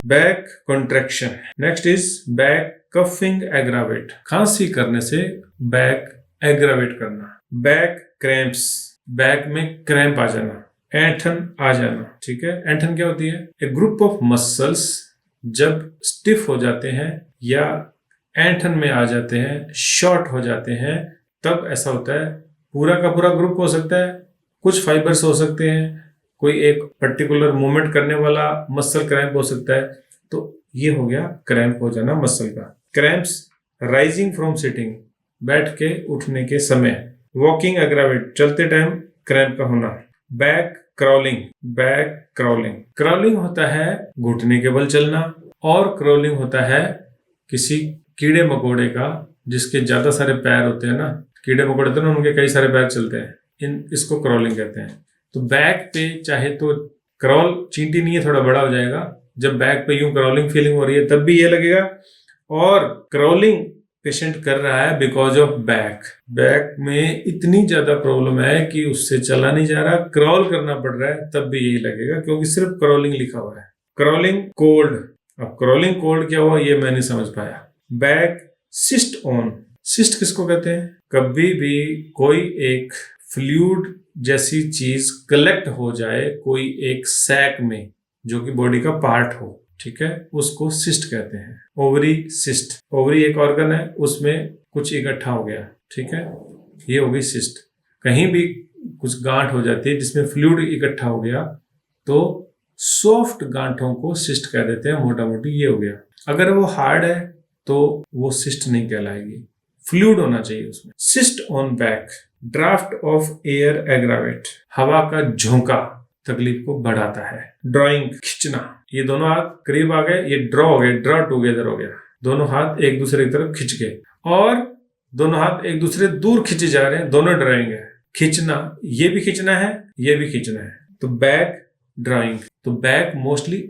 Back contraction. Next is back coughing aggravate, खांसी करने से बैक एग्रावेट करना। बैक क्रैम्प्स, बैक में क्रैम्प आ जाना, ऐंठन आ जाना। ठीक है, ऐंठन क्या होती है? ए ग्रुप ऑफ मसल्स जब स्टिफ हो जाते हैं या ऐंठन में आ जाते हैं, शॉर्ट हो जाते हैं, तब ऐसा होता है। पूरा का पूरा ग्रुप हो सकता है, कुछ फाइबर्स हो सकते हैं, कोई एक पर्टिकुलर मूवमेंट करने वाला मसल क्रैम्प हो सकता है। तो ये हो गया क्रैम्प हो जाना मसल का। क्रैम्प्स राइजिंग फ्रॉम सिटिंग, बैठ के उठने के समय। वॉकिंग एग्रावेट, चलते टाइम क्रैम्प का होना। Back crawling, back crawling, crawling होता है घुटने के बल चलना, और क्राउलिंग होता है किसी कीड़े मकोड़े का जिसके ज्यादा सारे पैर होते हैं ना, कीड़े मकोड़े तो ना, उनके कई सारे पैर चलते हैं, इसको क्राउलिंग कहते हैं। तो बैक पे चाहे तो क्रॉल, चींटी नहीं है, थोड़ा बड़ा हो जाएगा। जब बैक पे यूं क्रॉलिंग फीलिंग हो रही है तब भी ये लगेगा। और क्रॉलिंग पेशेंट कर रहा है बिकॉज ऑफ बैक, बैक में इतनी ज्यादा प्रॉब्लम है कि उससे चला नहीं जा रहा, क्रॉल करना पड़ रहा है, तब भी यही लगेगा क्योंकि सिर्फ क्रॉलिंग लिखा हुआ है। क्रॉलिंग कोल्ड, अब क्रॉलिंग कोल्ड क्या हुआ ये मैं नहीं समझ पाया। बैक सिस्ट ऑन, सिस्ट किसको कहते हैं? कभी भी कोई एक फ्लूइड जैसी चीज कलेक्ट हो जाए कोई एक सैक में, जो कि बॉडी का पार्ट हो, ठीक है, उसको सिस्ट कहते हैं। ओवरी सिस्ट, ओवरी एक ऑर्गन है, उसमें कुछ इकट्ठा हो गया, ठीक है, ये हो गई सिस्ट। कहीं भी कुछ गांठ हो जाती है जिसमें फ्लूइड इकट्ठा हो गया तो सॉफ्ट गांठों को सिस्ट कह देते हैं, मोटा मोटी ये हो गया। अगर वो हार्ड है तो वो सिस्ट नहीं कहलाएगी, फ्लूइड होना चाहिए उसमें। Cyst on back, draft of air aggravate, हवा का झोंका तकलीफ को बढ़ाता है। ड्राइंग, खींचना, ये दोनों हाथ करीब आ गए, ये ड्रॉ हो गए, ड्रॉ टुगेदर हो गया, दोनों हाथ एक दूसरे की तरफ खिंच गए, और दोनों हाथ एक दूसरे दूर खींचे जा रहे हैं, दोनों ड्राइंग है। खींचना, ये भी खींचना है, ये भी खींचना है, तो बैक ड्राइंग। तो बैक मोस्टली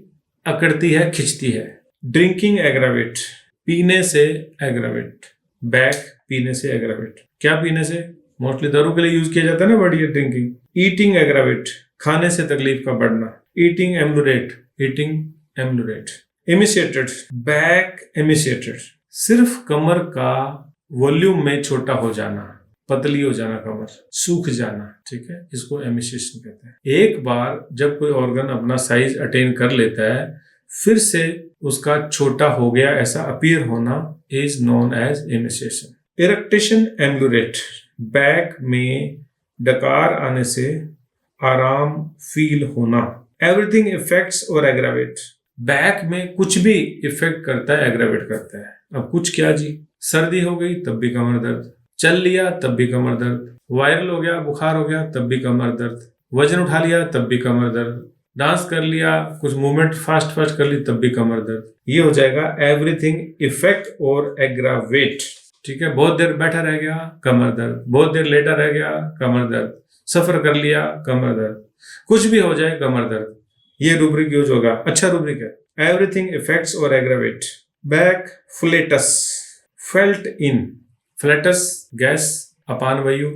अकड़ती है, खिंचती है। ड्रिंकिंग एग्रावेट, पीने से एग्रावेट, बैक पीने से एग्रावेट। क्या पीने से? मोस्टली दारू के लिए यूज किया जाता है ना वर्ड ये, ड्रिंकिंग। ईटिंग एग्रावेट, खाने से तकलीफ का बढ़ना। Eating ameliorate, eating ameliorate. Emaciated, back emaciated, सिर्फ कमर का वॉल्यूम में छोटा हो जाना, पतली हो जाना, कमर सूख जाना, ठीक है, इसको एमिसिएशन कहते हैं। एक बार जब कोई ऑर्गन अपना साइज अटेन कर लेता है, फिर से उसका छोटा हो गया ऐसा अपीयर होना इज नोन एज एमिसिएशन। इरेक्टेशन एम्लुरेट, बैक में डकार आने से आराम फील होना। एवरीथिंग इफेक्ट्स और एग्रावेट, बैक में कुछ भी इफेक्ट करता है, एग्रावेट करता है। अब कुछ क्या जी, सर्दी हो गई तब भी कमर दर्द, चल लिया तब भी कमर दर्द, वायरल हो गया, बुखार हो गया तब भी कमर दर्द, वजन उठा लिया तब भी कमर दर्द, डांस कर लिया, कुछ मूवमेंट फास्ट फास्ट कर ली तब भी कमर दर्द। ये हो जाएगा एवरीथिंग इफेक्ट और एग्रावेट, ठीक है। बहुत देर बैठा रह गया, कमर दर्द, बहुत देर लेटा रह गया, कमर दर्द, सफर कर लिया, कमर दर्द, कुछ भी हो जाए कमर दर्द, ये रूब्रिक यूज होगा, अच्छा रूब्रिक है। एवरीथिंग इफेक्ट्स और aggravate. Back flatus, felt in, flatus gas, अपान वायु,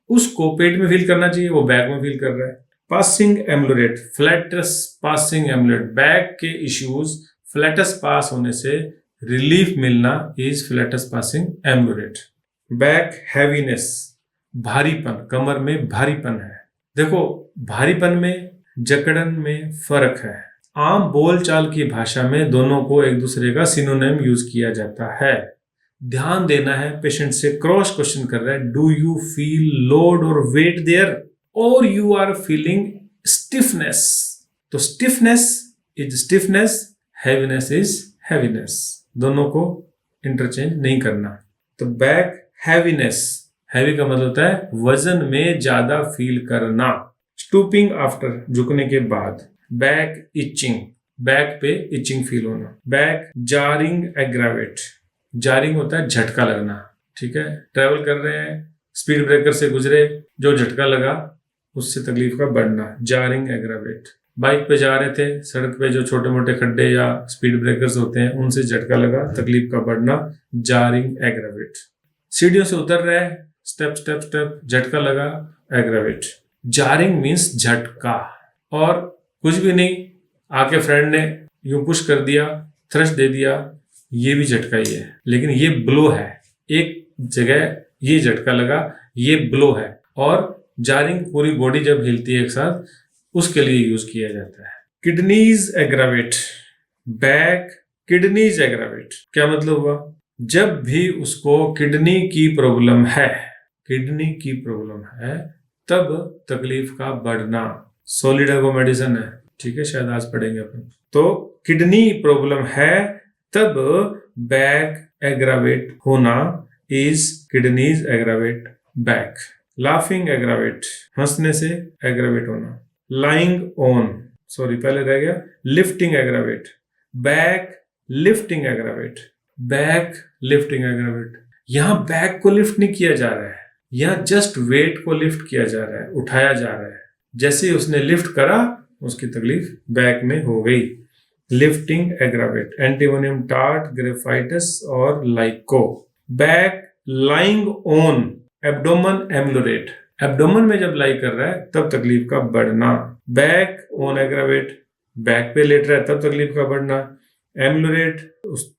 उसको पेट में फील करना चाहिए, वो बैक में फील कर रहा है। Passing ameliorate, flatus passing ameliorate, back के इश्यूज फ्लैटस पास होने से रिलीफ मिलना is flatus passing ameliorate. Back heaviness, भारीपन, कमर में भारीपन है। देखो, भारीपन में जकड़न में फर्क है। आम बोलचाल की भाषा में दोनों को एक दूसरे का सिनोनिम यूज किया जाता है। ध्यान देना है, पेशेंट से क्रॉस क्वेश्चन कर रहा है, डू यू फील लोड और वेट देयर और यू आर फीलिंग स्टिफनेस। तो stiffness is stiffness, heaviness is heaviness, दोनों को इंटरचेंज नहीं करना। तो बैक हैवीनेस, हैवी का मतलब होता है वजन में ज्यादा फील करना। स्टूपिंग आफ्टर, झुकने के बाद। बैक इचिंग, बैक पे इचिंग फील होना। बैक जारिंग एग्रावेट, जारिंग होता है झटका लगना, ठीक है, ट्रेवल कर रहे हैं, स्पीड ब्रेकर से गुजरे, जो झटका लगा उससे तकलीफ का बढ़ना, जारिंग एग्रावेट। बाइक पे जा रहे थे, सड़क पे जो छोटे मोटे खड्डे या स्पीड ब्रेकर्स होते हैं उनसे झटका लगा, तकलीफ का बढ़ना, जारिंग एग्रावेट। सीढ़ियों से उतर रहे हैं, स्टेप स्टेप स्टेप, झटका लगा, एग्रावेट। जारिंग मीन्स झटका, और कुछ भी नहीं, आके फ्रेंड ने यूं पुश कर दिया, थ्रस्ट दे दिया, ये भी झटका ही है, लेकिन ये ब्लो है। एक जगह ये झटका लगा, ये ब्लो है, और जारिंग पूरी बॉडी जब हिलती है एक साथ, उसके लिए यूज किया जाता है। Kidneys aggravate, back kidneys aggravate, क्या मतलब हुआ? जब भी उसको किडनी की प्रॉब्लम है, किडनी की प्रॉब्लम है, तब तकलीफ का बढ़ना। सोलिडागो मेडिसिन है, ठीक है, शायद आज पढ़ेंगे अपन। तो किडनी प्रॉब्लम है तब बैक एग्रावेट होना is kidneys aggravate back. Laughing aggravate, हंसने से एग्रावेट होना। लाइंग ऑन, सॉरी पहले रह गया, lifting aggravate, back lifting aggravate, back lifting aggravate. यहां बैक को लिफ्ट नहीं किया जा रहा है, यहां जस्ट वेट को लिफ्ट किया जा रहा है, उठाया जा रहा है। जैसे ही उसने लिफ्ट करा, उसकी तकलीफ बैक में हो गई। Lifting aggravate, antimonium tart, graphites और lyco. Back lying on abdomen ameliorate, abdomen में जब लाई कर रहा है तब तकलीफ का बढ़ना। बैक ऑन एग्रावेट, बैक पे लेट रहा है तब तकलीफ का बढ़ना। एम्लोरेट,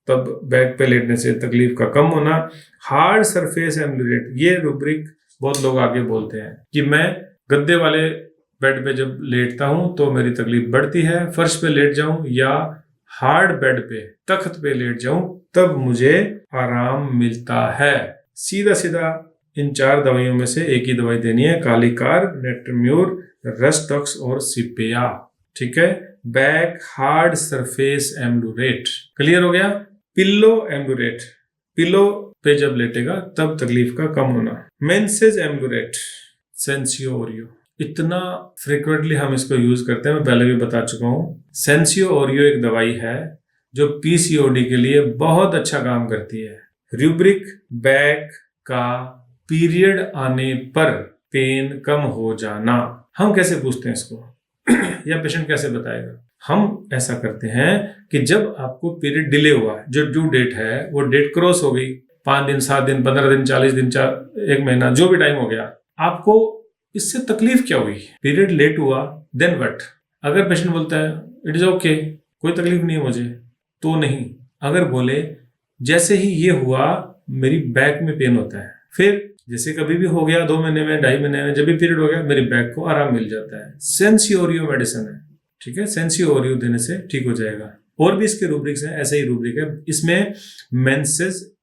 तब बैक पे लेटने से तकलीफ का कम होना। हार्ड सरफेस एम्लोरेट, ये रूब्रिक बहुत लोग आगे बोलते हैं कि मैं गद्दे वाले बेड पे जब लेटता हूं तो मेरी तकलीफ बढ़ती है, फर्श पे लेट जाऊं या हार्ड बेड पे तख्त पे लेट जाऊं तब मुझे आराम मिलता है। सीधा सीधा इन 4 दवाइयों में से एक ही दवाई देनी है, कालीकार, नेट्रम्यूर, रस्टॉक्स और सिपिया, ठीक है। बैक हार्ड सरफेस एम्लुरेट, क्लियर हो गया। पिल्लो एम्लुरेट, पिलो पे जब लेटेगा तब तकलीफ का कम होना। मेंसेज एम्लुरेट, सेंसियो ओरियो, इतना फ्रिक्वेंटली हम इसको यूज करते हैं, मैं पहले भी बता चुका हूं। सेंसियो ओरियो एक दवाई है जो पीसीओडी के लिए बहुत अच्छा काम करती है। रूब्रिक, बैक का पीरियड आने पर पेन कम हो जाना। हम कैसे पूछते हैं इसको या पेशेंट कैसे बताएगा? हम ऐसा करते हैं कि जब आपको पीरियड डिले हुआ, जो ड्यू डेट है वो डेट क्रॉस हो गई, 5 दिन, 7 दिन, 15 दिन, 40 दिन, 1 महीना, जो भी टाइम हो गया, आपको इससे तकलीफ क्या हुई? पीरियड लेट हुआ, देन व्हाट? अगर पेशेंट बोलता है इट इज ओके, कोई तकलीफ नहीं है मुझे, तो नहीं। अगर बोले जैसे ही ये हुआ मेरी बैक में पेन होता है, फिर जैसे कभी भी हो गया 2 महीने में, 2.5 महीने में, जब भी पीरियड हो गया मेरी बैक को आराम मिल जाता है। सेंसियोरियो मेडिसिन है, ठीक है, सेंसियोरियो देने से ठीक हो जाएगा। और भी इसके रूब्रिक्स हैं, ऐसे ही रूब्रिक है इसमें। मेंसेस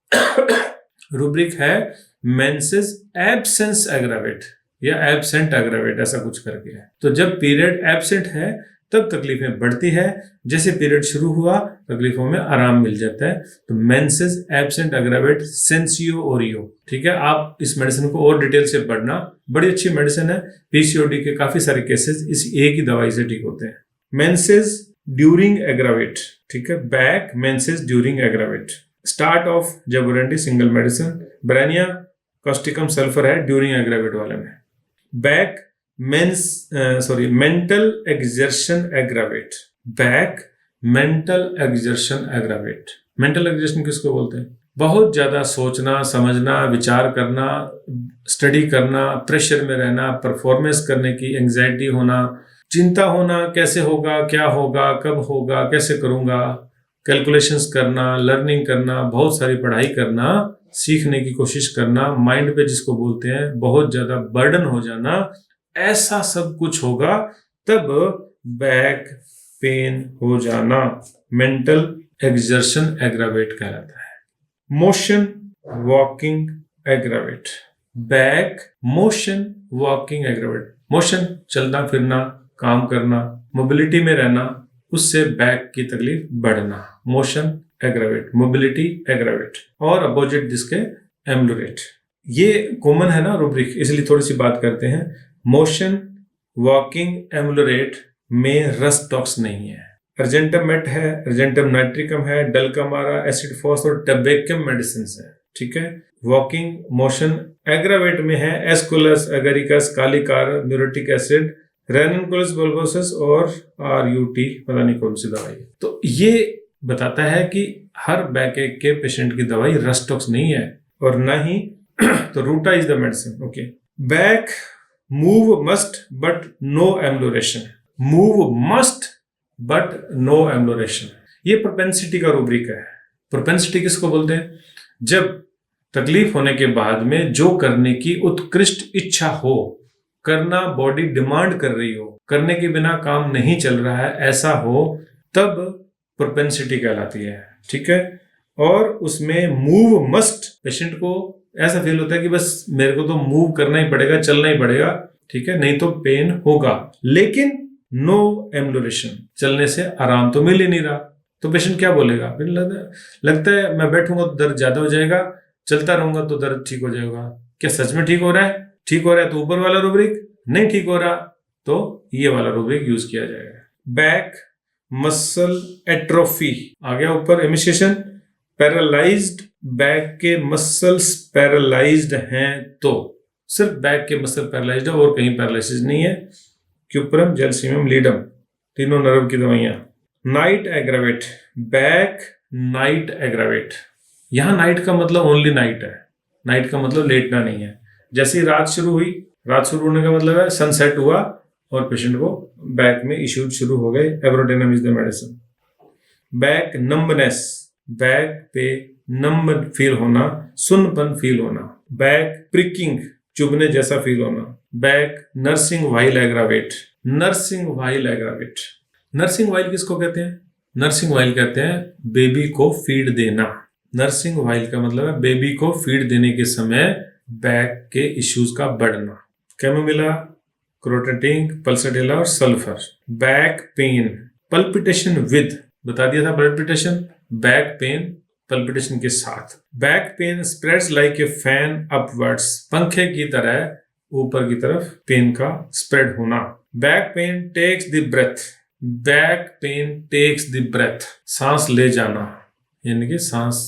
रूब्रिक है मेंसेस एब्सेंस एग्रावेट या एब्सेंट एग्रावेट, ऐसा कुछ करके है। तो जब पीरियड एब्सेंट है तब तकलीफें बढ़ती है, जैसे पीरियड शुरू हुआ तकलीफों में आराम मिल जाता है। तो मेंसेस एब्सेंट एग्रावेट सेंसियो ओरियो, ठीक है। आप इस मेडिसिन को और डिटेल से पढ़ना, बड़ी अच्छी मेडिसिन है। पीसीओडी के काफी सारे केसेस इस एक ही दवाई से ठीक होते हैं। मेंसेस ड्यूरिंग एग्रावेट, ठीक है, back menses during aggravate. Start of jaborandi single medicine, bryonia causticum sulphur है ड्यूरिंग एग्रावेट वाले में। Back mental exertion aggravate, back mental exertion aggravate. Mental exertion किसको बोलते हैं? बहुत ज्यादा सोचना, समझना, विचार करना, स्टडी करना, प्रेशर में रहना, परफॉर्मेंस करने की एंजाइटी होना, चिंता होना, कैसे होगा, क्या होगा, कब होगा, कैसे करूंगा, कैलकुलेशंस करना, लर्निंग करना, बहुत सारी पढ़ाई करना, सीखने की कोशिश करना, माइंड पे जिसको बोलते हैं बहुत ज्यादा बर्डन हो जाना, ऐसा सब कुछ होगा तब बैक पेन हो जाना मेंटल एक्सर्शन एग्रावेट कहलाता है। Motion walking aggravate, back motion walking aggravate. Motion चलना फिरना, काम करना, मोबिलिटी में रहना, उससे बैक की तकलीफ बढ़ना, मोशन एग्रावेट, मोबिलिटी एग्रावेट। और अपोजिट जिसके एम्लुरेट। ये कॉमन है ना रूब्रिक, इसलिए थोड़ी सी बात करते हैं। मोशन वॉकिंग एम्लुरेट में रस्टॉक्स नहीं है। अर्जेंटम मेट है, अर्जेंटम नाइट्रिकम है, डलकमारा, एसिड फॉस और टबेकम मेडिसिन है, ठीक है। वॉकिंग मोशन एग्रावेट में है एस्कुलस, एगरिकस, कालीकार, म्यूरेटिक एसिड, रेनकुलस बल्बोसस और RUT, पता नहीं कौन सी दवाई है। तो ये बताता है कि हर बैकएक के पेशेंट की दवाई रस्टॉक्स नहीं है और ना ही तो ruta is the medicine, okay. Back move must but no amelioration, move must but no emulation। ये प्रोपेंसिटी का रूब्रिक है। प्रोपेंसिटी किसको बोलते हैं? जब तकलीफ होने के बाद में जो करने की उत्कृष्ट इच्छा हो, करना बॉडी डिमांड कर रही हो, करने के बिना काम नहीं चल रहा है, ऐसा हो, तब प्रोपेंसिटी कहलाती है। ठीक है। और उसमें मूव मस्ट, पेशेंट को ऐसा फील होता है कि बस मेरे को तो मूव करना ही पड़ेगा, चलना ही पड़ेगा, ठीक है, नहीं तो पेन होगा। लेकिन नो एम्बुलेशन, चलने से आराम तो मिल ही नहीं रहा, तो पेशेंट क्या बोलेगा? फिर लगता है मैं बैठूंगा तो दर्द ज्यादा हो जाएगा, चलता रहूंगा तो दर्द ठीक हो जाएगा। क्या सच में ठीक हो रहा है? ठीक हो रहा है तो ऊपर वाला रूब्रिक, नहीं ठीक हो रहा तो ये वाला रूब्रिक यूज किया जाएगा। बैक मसल एट्रोफी आ गया ऊपर, एमिसेशन। पैरालाइज्ड, बैक के मसल्स पैरालाइज्ड हैं तो सिर्फ बैक के मसल पैरालाइज्ड है और कहीं पैरालिसिस नहीं है। क्यूप्रम, जेलसिमियम, लीडम, तीनों नर्व की दवाइयां। Night aggravate, back night aggravate. यहां नाइट का मतलब ओनली नाइट है, नाइट का मतलब लेटना नहीं है। जैसे ही रात शुरू हुई, रात शुरू होने का मतलब है सनसेट हुआ और पेशेंट को बैक में इश्यूज शुरू हो गए। Abrotanum is the medicine. Back numbness, back पे नंब फील होना, सुन्नपन फील होना। बैक प्रिकिंग, चुभने जैसा फील होना। Back nursing while aggravate, nursing while aggravate. Nursing while किसको कहते हैं? नर्सिंग व्हाइल कहते हैं बेबी को फीड देना। नर्सिंग व्हाइल का मतलब है बेबी को फीड देने के समय बैक के इश्यूज का बढ़ना। कैमोमिला, क्रोटेटिंग, पल्सडेला और sulphur. Back pain, palpitation with, बता दिया था पल्पिटेशन, बैक पेन पल्पिटेशन के साथ। Back pain spreads like a fan upwards, पंखे की तरह ऊपर की तरफ पेन का स्प्रेड होना। Back pain takes the breath, back pain takes the breath, सांस ले जाना, यानी कि सांस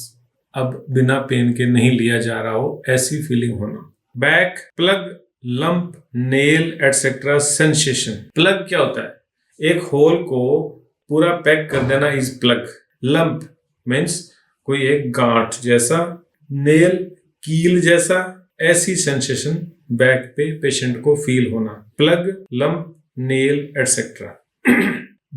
अब बिना पेन के नहीं लिया जा रहा हो, ऐसी फीलिंग होना। Back plug, lump, nail etcetera sensation. Plug क्या होता है? एक होल को पूरा पैक कर देना इज प्लग। लंप मीन्स कोई एक गांठ जैसा, नेल कील जैसा, ऐसी सेंसेशन बैक पे पेशेंट को फील होना। Plug, lump, nail etcetera.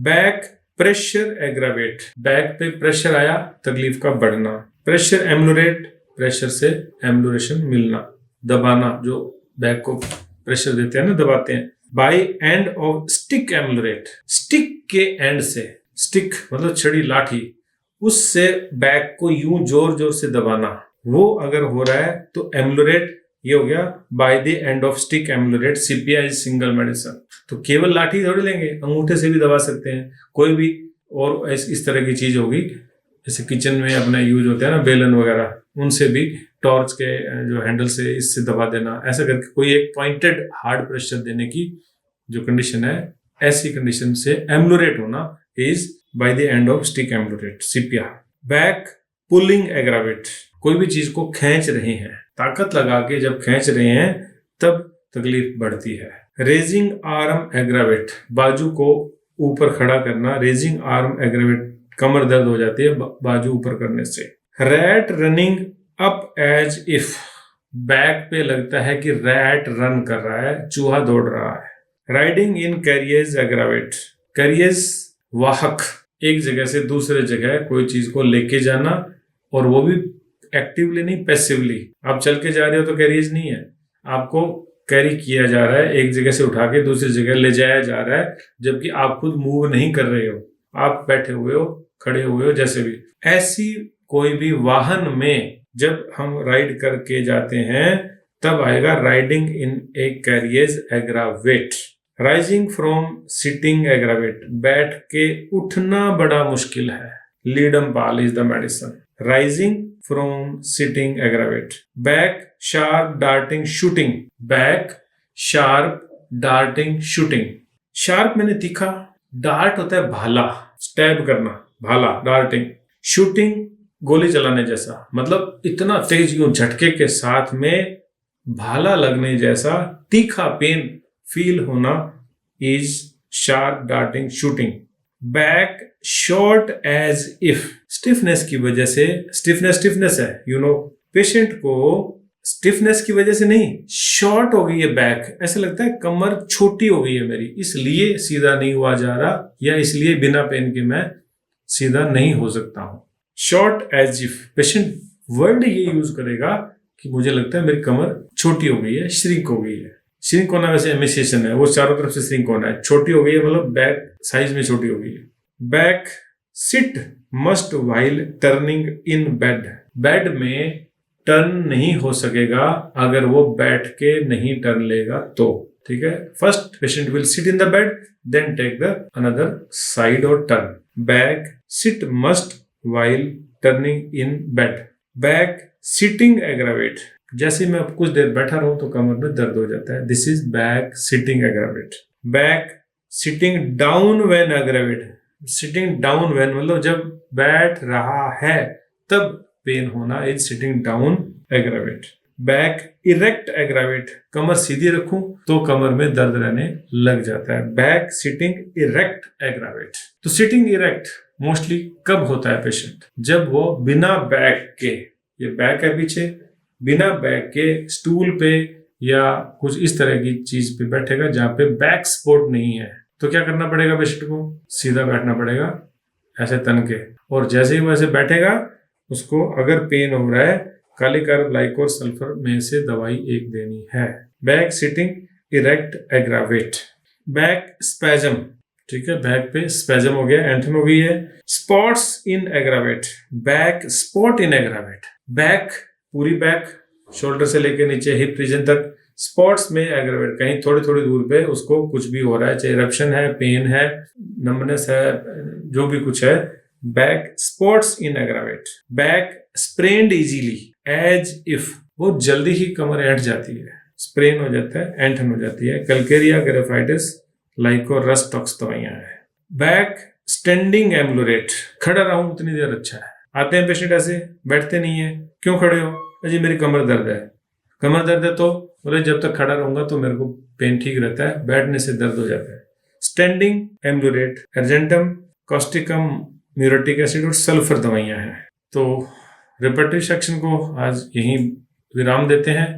Back pressure aggravate, back पे प्रेशर आया, तकलीफ का बढ़ना। प्रेशर एम्बुलेट, प्रेशर से एम्बुलेशन मिलना, दबाना, जो बैक को प्रेशर देते हैं ना, दबाते हैं। By end of stick ambulate, stick के एंड से, स्टिक मतलब छड़ी, लाठी, उससे बैक को यूं जोर जोर से दबाना, वो अगर हो रहा है तो एम्बुलेट, ये हो गया by the end of stick ambulate. CPI single medicine. तो केवल लाठी थोड़ी लेंगे, अंगूठे से भी दबा सकते हैं, कोई भी और इस तरह की चीज होगी, जैसे किचन में अपना यूज होता है ना, बेलन वगैरह, उनसे भी टॉर्च के जो हैंडल से इससे दबा देना, ऐसा करके कोई एक पॉइंटेड हार्ड प्रेशर देने की जो कंडीशन है, ऐसी कंडीशन से एम्बुलेट होना is by the end of stick ambulate, CPR. Back pulling aggravate, कोई भी चीज को खींच रहे हैं, ताकत लगा के जब खींच रहे हैं तब तकलीफ बढ़ती है। रेजिंग आर्म एग्रावेट, बाजू को ऊपर खड़ा करना। रेजिंग आर्म एग्रावेट, कमर दर्द हो जाती है बाजू ऊपर करने से। Rat running up as if, back पे लगता है कि रैट रन कर रहा है, चूहा दौड़ रहा है। Riding in carriers aggravate, carriers वाहक, एक जगह से दूसरे जगह कोई चीज को लेके जाना, और वो भी एक्टिवली नहीं, पैसिवली। आप चल के जा रहे हो तो कैरियर्स नहीं है, आपको कैरी किया जा रहा है, एक जगह से उठा के दूसरी जगह ले जाया जा रहा है, जबकि आप खुद मूव नहीं कर रहे हो, आप बैठे हुए हो, खड़े हुए हो, जैसे भी। ऐसी कोई भी वाहन में जब हम राइड करके जाते हैं तब आएगा riding in A carriers aggravate. Rising from sitting aggravate, बैठ के उठना बड़ा मुश्किल है, ledum Pal is the medicine. Rising from sitting aggravate. Back sharp darting shooting, back sharp darting shooting. Sharp मैंने तीखा, डार्ट होता है भाला, स्टैब करना, भाला, डार्टिंग। शूटिंग गोली चलाने जैसा, मतलब इतना तेज यूं झटके के साथ में भाला लगने जैसा तीखा पेन फील होना is sharp darting shooting. Back short as if, stiffness की वजह से, स्टिफनेस है, पेशेंट को स्टिफनेस की वजह से नहीं, शॉर्ट हो गई है बैक, ऐसा लगता है कमर छोटी हो गई है मेरी, इसलिए सीधा नहीं हुआ जा रहा, या इसलिए बिना पेन के मैं सीधा नहीं हो सकता हूं। Short as if, patient word ये यूज करेगा कि मुझे लगता है मेरी कमर छोटी हो गई है, श्रिंक हो गई है। श्रिंक होना वैसे एमिसिएशन है, वो चारों तरफ से श्रिंक होना है, छोटी हो गई है मतलब बैक साइज में छोटी हो गई है। Back sit must while turning in bed, bed में टर्न नहीं हो सकेगा अगर वो बैठ के नहीं टर्न लेगा तो, ठीक है। First patient will sit in the bed, then take the another side और turn. Back sit must while turning in bed. Back sitting aggravate, जैसे मैं कुछ देर बैठा रहूं तो कमर में दर्द हो जाता है, this is back sitting aggravate. Back sitting down when aggravate, sitting down when मतलब जब बैठ रहा है तब पेन होना, is sitting down aggravate. Back erect aggravate, कमर सीधी रखूं तो कमर में दर्द रहने लग जाता है, बैक सिटिंग इरेक्ट एग्रावेट। तो सिटिंग इरेक्ट मोस्टली कब होता है पेशेंट, जब वो बिना बैक के, ये बैक है पीछे, बिना बैक के स्टूल पे या कुछ इस तरह की चीज पे बैठेगा जहां पे बैक सपोर्ट नहीं है, तो क्या करना पड़ेगा पेशेंट को, सीधा बैठना पड़ेगा ऐसे तन के, और जैसे ही वैसे बैठेगा उसको अगर पेन हो रहा है काली कार्बोलाइकोर सल्फर में से दवाई एक देनी है। Back sitting erect aggravate. Back spasm, ठीक है, बैक पे स्पैजम हो गया, एंटन हो गई है। Spots in aggravate, back spot in aggravate, back पूरी बैक शोल्डर से लेके नीचे हिप रीजन तक, स्पॉट्स में एग्रावेट, कहीं थोड़ी थोड़ी दूर पे उसको कुछ भी हो रहा है, चाहे इरप्शन है, पेन है, नंबनेस है, जो भी कुछ है, back spots in aggravate. Back sprained easily as if, बहुत जल्दी ही कमर ऐंठ जाती है, स्प्रेन हो जाता है, एंठन हो जाती है, कल्केरिया ग्रेफाइटिस लाइकोरस टॉक्स दवाइयां है। बैक स्टैंडिंग एम्बुलेट, खड़ा रहूं उतनी देर अच्छा है। आते हैं पेशेंट ऐसे बैठते नहीं है, क्यों खड़े हो, अजी मेरी कमर दर्द है। कमर दर्द है तो बोले जब तक खड़ा रहूंगा तो मेरे को पेन ठीक रहता है, बैठने से दर्द हो जाता है। स्टैंडिंग एम्बुलेट, अर्जेंटम, कॉस्टिकम, म्यूरेटिक एसिड और सल्फर दवाइयां हैं। तो रिपर्टरी सेक्शन को आज यहीं विराम देते हैं।